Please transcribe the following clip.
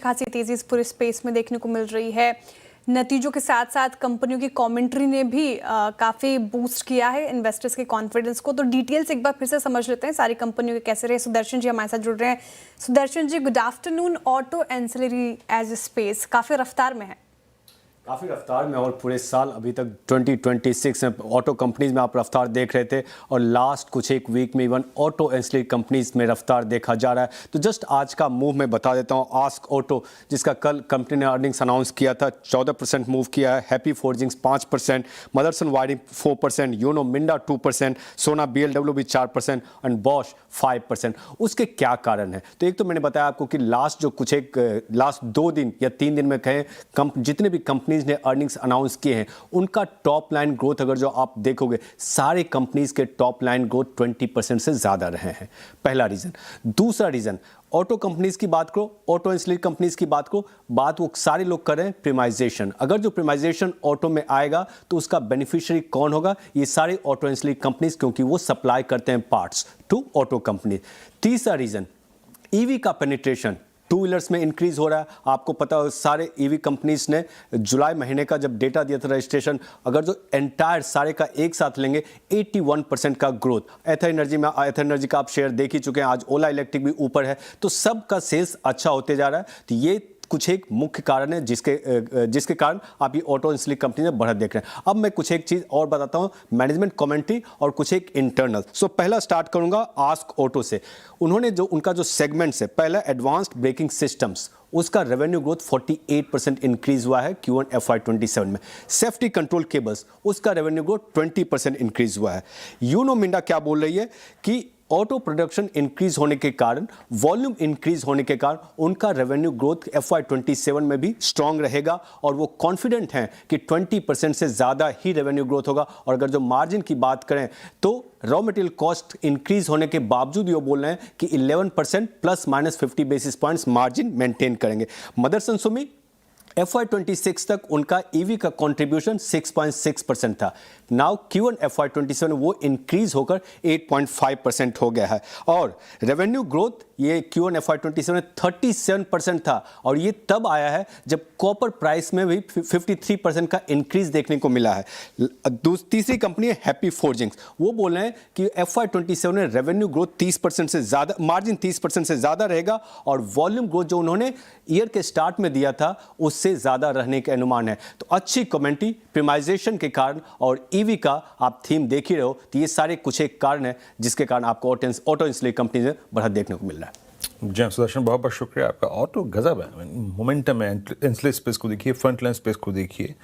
खासी तेजी इस पूरे स्पेस में देखने को मिल रही है। नतीजों के साथ साथ कंपनियों की कमेंट्री ने भी काफ़ी बूस्ट किया है इन्वेस्टर्स के कॉन्फिडेंस को। तो डिटेल्स एक बार फिर से समझ लेते हैं सारी कंपनियों के कैसे रहे। सुदर्शन जी हमारे साथ जुड़ रहे हैं। Sudarshan ji, good afternoon. Auto ancillary as a space काफ़ी रफ्तार में है। काफ़ी रफ्तार में, और पूरे साल अभी तक 2026 में ऑटो कंपनीज में आप रफ्तार देख रहे थे, और लास्ट कुछ एक वीक में इवन ऑटो एंसिलरी कंपनीज में रफ्तार देखा जा रहा है। तो जस्ट आज का मूव मैं बता देता हूँ। आस्क ऑटो, जिसका कल कंपनी ने अर्निंग्स अनाउंस किया था, 14% मूव किया है। Happy forgings 5%, Motherson wiring 4%, Uno Minda 2%, Sona BLW भी 4% एंड बॉश 5%। उसके क्या कारण है? तो एक तो मैंने बताया आपको कि लास्ट 2 दिन या 3 दिन में कहें, जितने भी कंपनी ने अर्निंग्स अनाउंस किए हैं, उनका टॉप लाइन ग्रोथ अगर जो आप देखोगे, सारे कंपनीज के टॉप लाइन ग्रोथ 20% से ज्यादा रहे हैं। पहला रीजन। दूसरा रीजन, ऑटो कंपनीज की बात करो, ऑटो एंसिलरी कंपनीज की बात करो, बात वो सारे लोग कर रहे हैं प्रीमाइजेशन। अगर जो प्रीमाइजेशन ऑटो में आएगा तो उसका बेनिफिशियरी कौन होगा? ये सारे ऑटो एंसिलरी कंपनीज, क्योंकि वो सप्लाई करते हैं पार्ट्स टू ऑटो कंपनी। तीसरा रीजन, ईवी का पेनिट्रेशन 2 व्हीलर्स में इंक्रीज हो रहा है। आपको पता हो, सारे ईवी कंपनीज ने जुलाई महीने का जब डेटा दिया था रजिस्ट्रेशन, अगर जो एंटायर सारे का एक साथ लेंगे, 81% का ग्रोथ। एथर एनर्जी का आप शेयर देख ही चुके हैं, आज ओला इलेक्ट्रिक भी ऊपर है। तो सबका सेल्स अच्छा होते जा रहा है। तो ये कुछ एक मुख्य कारण है जिसके कारण आप ये ऑटो एंसिलरी कंपनी में बढ़त देख रहे हैं। अब मैं कुछ एक चीज और बताता हूं, मैनेजमेंट कमेंट्री और कुछ एक इंटरनल। सो पहला स्टार्ट करूंगा आस्क ऑटो से। उन्होंने उनका जो सेगमेंट्स है, पहला एडवांस्ड ब्रेकिंग सिस्टम्स, उसका रेवेन्यू ग्रोथ 48% इंक्रीज हुआ है Q1 FY27 में। सेफ्टी कंट्रोल केबल्स, उसका रेवेन्यू ग्रोथ 20% इंक्रीज हुआ है। यूनो मिंडा क्या बोल रही है कि ऑटो प्रोडक्शन इंक्रीज होने के कारण, वॉल्यूम इंक्रीज होने के कारण उनका रेवेन्यू ग्रोथ FY27 में भी स्ट्रांग रहेगा, और वो कॉन्फिडेंट हैं कि 20% से ज़्यादा ही रेवेन्यू ग्रोथ होगा। और अगर जो मार्जिन की बात करें तो रॉ मटेरियल कॉस्ट इंक्रीज होने के बावजूद वो बोल रहे हैं कि 11% ±50 बेसिस पॉइंट्स मार्जिन मेंटेन करेंगे। मदरसन सुमी, FY26 तक उनका ईवी का कंट्रीब्यूशन 6.6% था। नाउ Q1 FY27 वो इंक्रीज होकर 8.5% हो गया है। और रेवेन्यू ग्रोथ ये Q1 FY27 में 37% था, और ये तब आया है जब कॉपर प्राइस में भी 53% का इंक्रीज देखने को मिला है। तीसरी कंपनी है हैप्पी फोर्जिंग्स। वो बोल रहे हैं कि FY27 में रेवेन्यू ग्रोथ 30% से ज़्यादा, मार्जिन 30% से ज़्यादा रहेगा, और वॉल्यूम ग्रोथ जो उन्होंने ईयर के स्टार्ट में दिया था उससे ज्यादा रहने के अनुमान है। तो अच्छी कमेंट्री प्रीमाइजेशन के कारण, और ईवी का आप थीम देख ही रहे हो। तो ये सारे कुछ एक कारण है जिसके कारण आपको ऑटो एंसिलरी कंपनी में बढ़त देखने को मिल रहा है। जी सुदर्शन, बहुत बहुत शुक्रिया आपका। ऑटो गजब है, मोमेंटम है। एंसिलरी स्पेस को देखिए, फ्रंट लाइन स्पेस को देखिए।